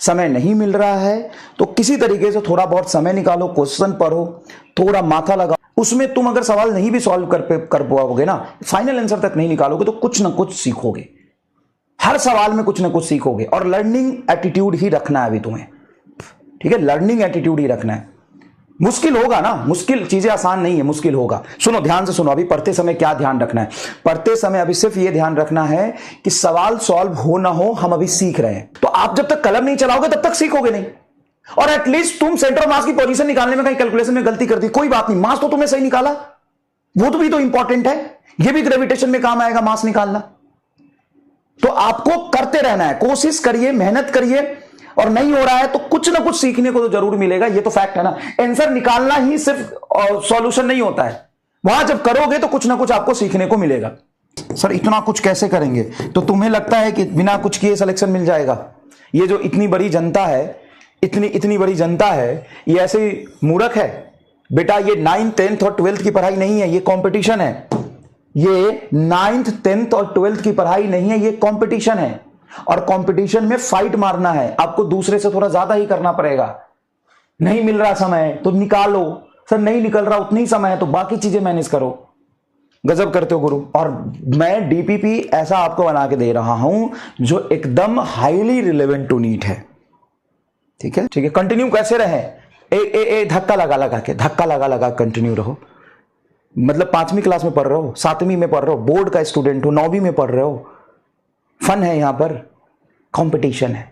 समय नहीं मिल रहा है तो किसी तरीके से थोड़ा बहुत समय निकालो, क्वेश्चन पढ़ो, थोड़ा माथा लगाओ। उसमें तुम अगर सवाल नहीं भी सॉल्व कर पाओगे ना, फाइनल आंसर तक नहीं निकालोगे तो कुछ ना कुछ सीखोगे। हर सवाल में कुछ ना कुछ सीखोगे और लर्निंग एटीट्यूड ही रखना है अभी तुम्हें, ठीक है? लर्निंग एटीट्यूड ही रखना है। मुश्किल होगा ना, मुश्किल चीजें आसान नहीं है, मुश्किल होगा। सुनो, ध्यान से सुनो, अभी पढ़ते समय क्या ध्यान रखना है? पढ़ते समय अभी सिर्फ ये ध्यान रखना है कि सवाल सॉल्व हो ना हो, हम अभी सीख रहे हैं। तो आप जब तक कलम नहीं चलाओगे तब तक सीखोगे नहीं। और एटलीस्ट तुम सेंटर ऑफ मास की पोजीशन निकालने में कहीं कैलकुलेशन में गलती कर दी, कोई बात नहीं, मास तो तुमने सही निकाला, वो तो भी तो इंपॉर्टेंट है। ये भी ग्रेविटेशन में काम आएगा, मास निकालना। तो आपको करते रहना है, कोशिश करिए, मेहनत करिए, और नहीं हो रहा है तो कुछ ना कुछ सीखने को तो जरूर मिलेगा, ये तो फैक्ट है ना। आंसर निकालना ही सिर्फ सॉल्यूशन नहीं होता है, वहां जब करोगे तो कुछ ना कुछ आपको सीखने को मिलेगा। सर इतना कुछ कैसे करेंगे? तो तुम्हें लगता है कि बिना कुछ किए सिलेक्शन मिल जाएगा? ये जो इतनी बड़ी जनता है, इतनी बड़ी जनता है, ये ऐसे मूर्ख है? बेटा ये 9th 10th और 12th की पढ़ाई नहीं है, ये कंपटीशन है। ये 9th 10th और 12th की पढ़ाई नहीं है, ये कंपटीशन है। और कंपटीशन में फाइट मारना है, आपको दूसरे से थोड़ा ज्यादा ही करना पड़ेगा। नहीं मिल रहा समय तो निकालो, सर नहीं निकल रहा उतनी समय है तो बाकी चीजें मैनेज करो। गजब करते हो गुरु। और मैं डीपीपी ऐसा आपको बना के दे रहा हूं जो एकदम हाईली रिलेवेंट टू नीट है, ठीक है? ठीक है, कंटिन्यू कैसे रहे? धक्का लगा लगा कंटिन्यू रहो। मतलब 5वीं क्लास में पढ़ रहे हो, 7वीं में पढ़ रहे हो, बोर्ड का स्टूडेंट हो, 9वीं में पढ़ रहे हो, फन है, यहां पर कंपटीशन है।